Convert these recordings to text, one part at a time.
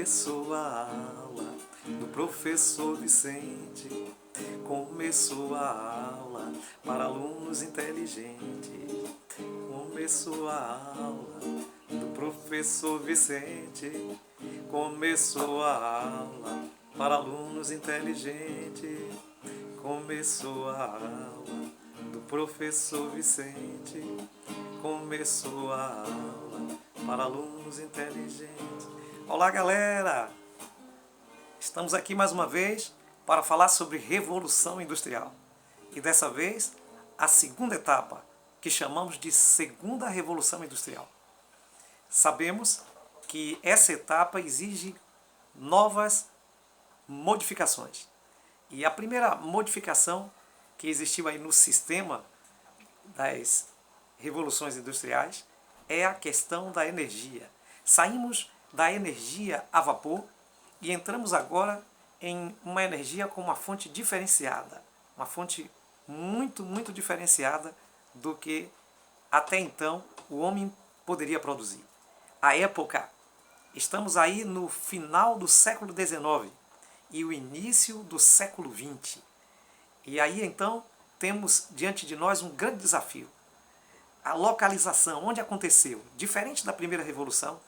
Começou a aula do professor Vicente. Começou a aula para alunos inteligentes. Começou a aula do professor Vicente. Começou a aula para alunos inteligentes. Começou a aula do professor Vicente. Começou a aula para alunos inteligentes. Olá, galera! Estamos aqui mais uma vez para falar sobre Revolução Industrial. E dessa vez, a segunda etapa, que chamamos de Segunda Revolução Industrial. Sabemos que essa etapa exige novas modificações. E a primeira modificação que existiu aí no sistema das revoluções industriais é a questão da energia. Saímos da energia a vapor e entramos agora em uma energia com uma fonte diferenciada, uma fonte muito diferenciada do que até então o homem poderia produzir. A época, estamos aí no final do século XIX e o início do século XX. E aí então temos diante de nós um grande desafio. A localização, onde aconteceu, diferente da primeira revolução,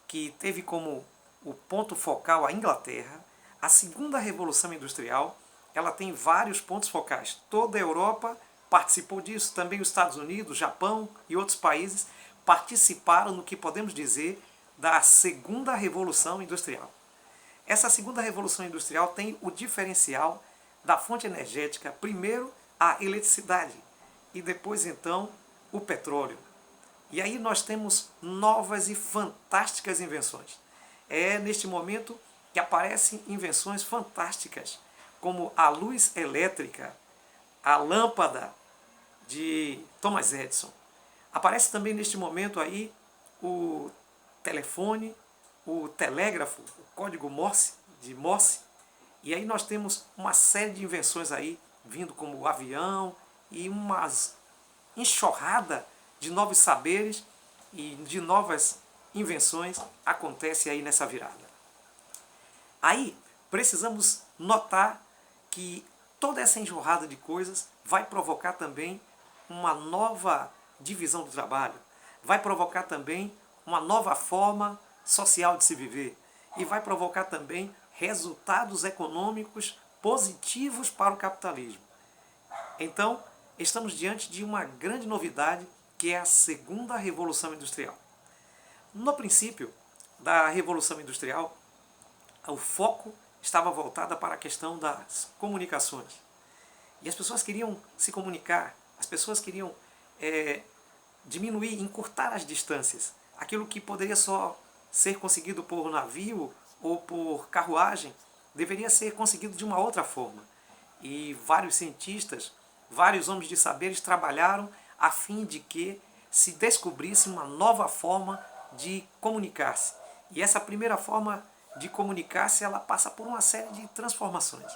que teve como o ponto focal a Inglaterra, a segunda revolução industrial, ela tem vários pontos focais. Toda a Europa participou disso, também os Estados Unidos, Japão e outros países participaram no que podemos dizer da segunda revolução industrial. Essa segunda revolução industrial tem o diferencial da fonte energética, primeiro a eletricidade e depois então o petróleo. E aí nós temos novas e fantásticas invenções. É neste momento que aparecem invenções fantásticas, como a luz elétrica, a lâmpada de Thomas Edison. Aparece também neste momento aí o telefone, o telégrafo, o código Morse, de Morse. E aí nós temos uma série de invenções aí, vindo como o avião e uma enxurrada de novos saberes e de novas invenções acontece aí nessa virada. Aí precisamos notar que toda essa enxurrada de coisas vai provocar também uma nova divisão do trabalho, vai provocar também uma nova forma social de se viver e vai provocar também resultados econômicos positivos para o capitalismo. Então, estamos diante de uma grande novidade que é a segunda revolução industrial. No princípio da revolução industrial, o foco estava voltado para a questão das comunicações. E as pessoas queriam se comunicar, as pessoas queriam diminuir, encurtar as distâncias. Aquilo que poderia só ser conseguido por navio ou por carruagem, deveria ser conseguido de uma outra forma. E vários cientistas, vários homens de saberes trabalharam a fim de que se descobrisse uma nova forma de comunicar-se. E essa primeira forma de comunicar-se, ela passa por uma série de transformações.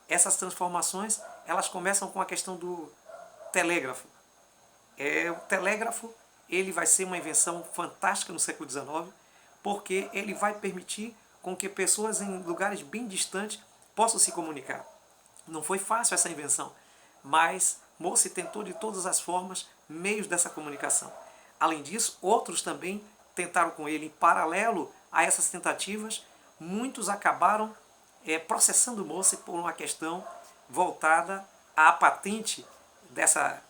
Essas transformações, elas começam com a questão do telégrafo. O telégrafo, ele vai ser uma invenção fantástica no século XIX, porque ele vai permitir com que pessoas em lugares bem distantes possam se comunicar. Não foi fácil essa invenção, mas Morse tentou de todas as formas meios dessa comunicação. Além disso, outros também tentaram com ele. Em paralelo a essas tentativas, muitos acabaram processando Morse por uma questão voltada à patente dessa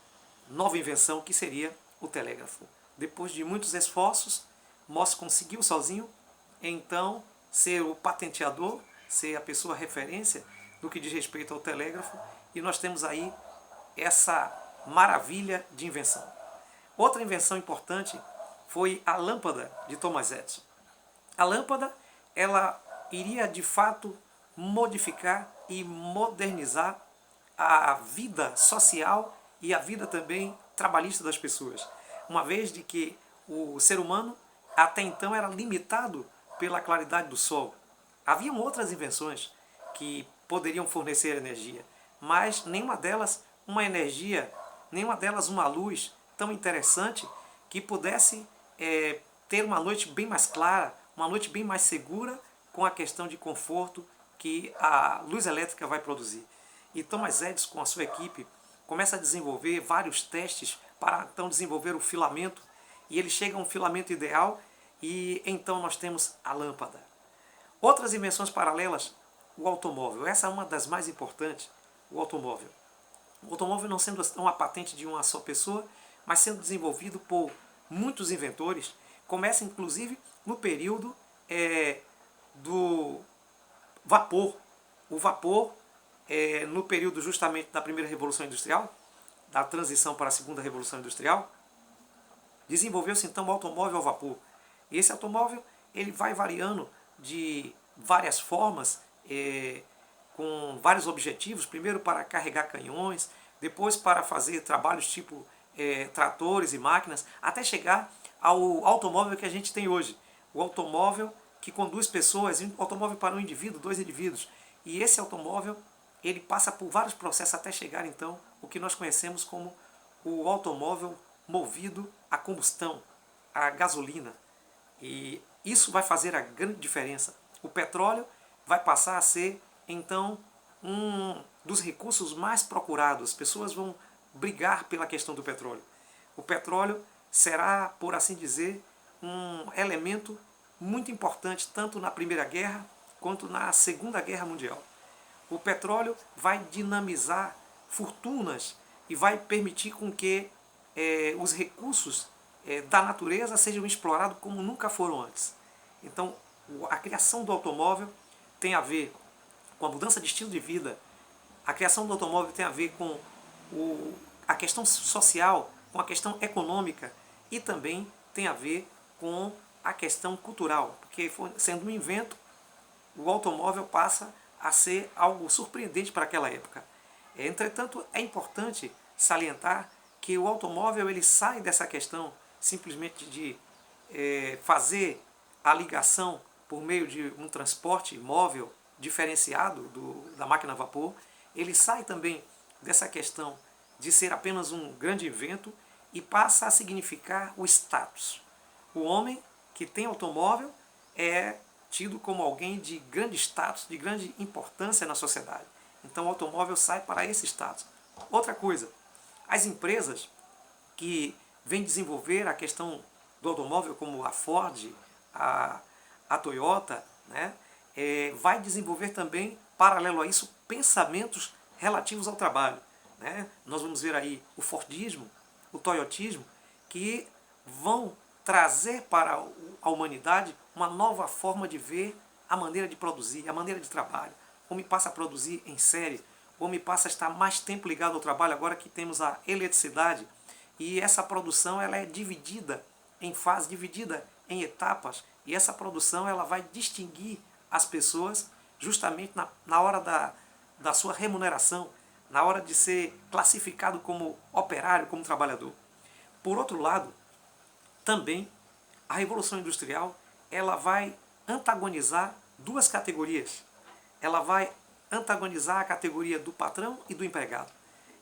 nova invenção que seria o telégrafo. Depois de muitos esforços, Morse conseguiu sozinho, então, ser o patenteador, ser a pessoa referência no que diz respeito ao telégrafo, e nós temos aí essa maravilha de invenção. Outra invenção importante foi a lâmpada de Thomas Edison. A lâmpada, ela iria de fato modificar e modernizar a vida social e a vida também trabalhista das pessoas, uma vez de que o ser humano até então era limitado pela claridade do sol. Haviam outras invenções que poderiam fornecer energia, mas nenhuma delas uma energia, nenhuma delas uma luz tão interessante que pudesse ter uma noite bem mais clara, uma noite bem mais segura com a questão de conforto que a luz elétrica vai produzir. E Thomas Edison, com a sua equipe, começa a desenvolver vários testes para então desenvolver o filamento, e ele chega a um filamento ideal, e então nós temos a lâmpada. Outras invenções paralelas, o automóvel. Essa é uma das mais importantes, o automóvel. O automóvel não sendo uma patente de uma só pessoa, mas sendo desenvolvido por muitos inventores. Começa inclusive no período do vapor. O vapor, no período justamente da primeira Revolução Industrial, da transição para a segunda Revolução Industrial, desenvolveu-se então o automóvel a vapor. E esse automóvel ele vai variando de várias formas, com vários objetivos, primeiro para carregar canhões, depois para fazer trabalhos tipo tratores e máquinas, até chegar ao automóvel que a gente tem hoje. O automóvel que conduz pessoas, um automóvel para um indivíduo, dois indivíduos. E esse automóvel ele passa por vários processos até chegar então o que nós conhecemos como o automóvel movido a combustão, a gasolina. E isso vai fazer a grande diferença. O petróleo vai passar a ser então um dos recursos mais procurados. As pessoas vão brigar pela questão do petróleo. O petróleo será, por assim dizer, um elemento muito importante tanto na Primeira Guerra quanto na Segunda Guerra Mundial. O petróleo vai dinamizar fortunas e vai permitir com que os recursos da natureza sejam explorados como nunca foram antes. Então, a criação do automóvel tem a ver com a mudança de estilo de vida, a criação do automóvel tem a ver com a questão social, com a questão econômica e também tem a ver com a questão cultural, porque sendo um invento, o automóvel passa a ser algo surpreendente para aquela época. Entretanto, é importante salientar que o automóvel ele sai dessa questão simplesmente de fazer a ligação por meio de um transporte móvel diferenciado da máquina a vapor. Ele sai também dessa questão de ser apenas um grande invento e passa a significar o status. O homem que tem automóvel é tido como alguém de grande status, de grande importância na sociedade. Então o automóvel sai para esse status. Outra coisa, as empresas que vêm desenvolver a questão do automóvel, como a Ford, a Toyota, né, vai desenvolver também, paralelo a isso, pensamentos relativos ao trabalho. Né? Nós vamos ver aí o Fordismo, o Toyotismo, que vão trazer para a humanidade uma nova forma de ver a maneira de produzir, a maneira de trabalho. O homem passa a produzir em série, o homem passa a estar mais tempo ligado ao trabalho agora que temos a eletricidade. E essa produção ela é dividida em fases, dividida em etapas, e essa produção ela vai distinguir as pessoas justamente na hora da sua remuneração, na hora de ser classificado como operário, como trabalhador. Por outro lado, também a Revolução Industrial ela vai antagonizar duas categorias. Ela vai antagonizar a categoria do patrão e do empregado.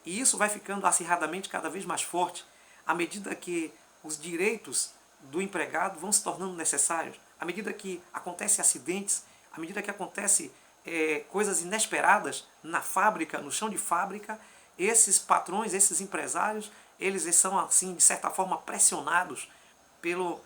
E isso vai ficando acirradamente cada vez mais forte à medida que os direitos do empregado vão se tornando necessários, à medida que acontecem acidentes, à medida que acontecem coisas inesperadas na fábrica, no chão de fábrica, esses patrões, esses empresários, eles são assim, de certa forma, pressionados pelo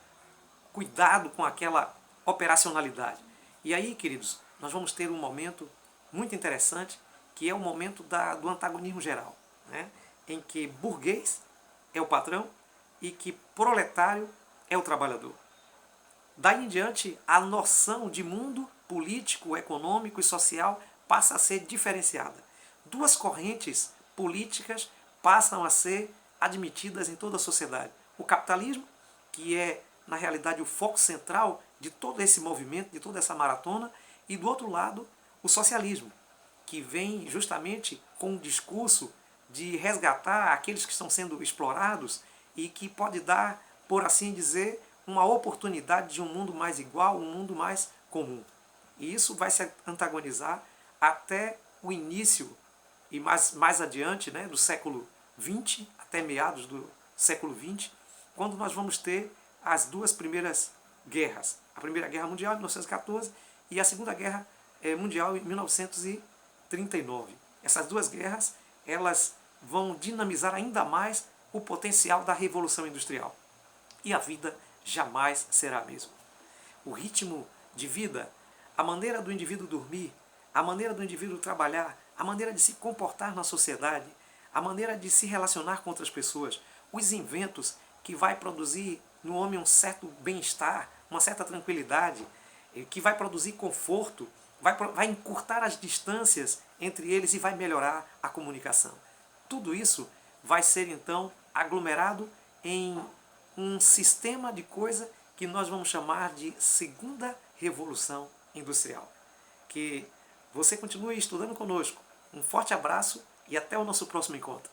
cuidado com aquela operacionalidade. E aí, queridos, nós vamos ter um momento muito interessante, que é o momento do antagonismo geral, né? Em que burguês é o patrão e que proletário é o trabalhador. Daí em diante, a noção de mundo político, econômico e social passa a ser diferenciada. Duas correntes políticas passam a ser admitidas em toda a sociedade. O capitalismo, que é, na realidade, o foco central de todo esse movimento, de toda essa maratona, e do outro lado, o socialismo, que vem justamente com um discurso de resgatar aqueles que estão sendo explorados e que pode dar, por assim dizer, uma oportunidade de um mundo mais igual, um mundo mais comum. E isso vai se antagonizar até o início e mais adiante, né, do século XX, até meados do século XX, quando nós vamos ter as duas primeiras guerras. A Primeira Guerra Mundial, em 1914, e a Segunda Guerra Mundial em 1939. Essas duas guerras, elas vão dinamizar ainda mais o potencial da Revolução Industrial. E a vida jamais será a mesma. O ritmo de vida, a maneira do indivíduo dormir, a maneira do indivíduo trabalhar, a maneira de se comportar na sociedade, a maneira de se relacionar com outras pessoas, os inventos que vai produzir no homem um certo bem-estar, uma certa tranquilidade, que vai produzir conforto, vai encurtar as distâncias entre eles e vai melhorar a comunicação. Tudo isso vai ser então aglomerado em um sistema de coisa que nós vamos chamar de Segunda Revolução Industrial. Que você continue estudando conosco. Um forte abraço e até o nosso próximo encontro.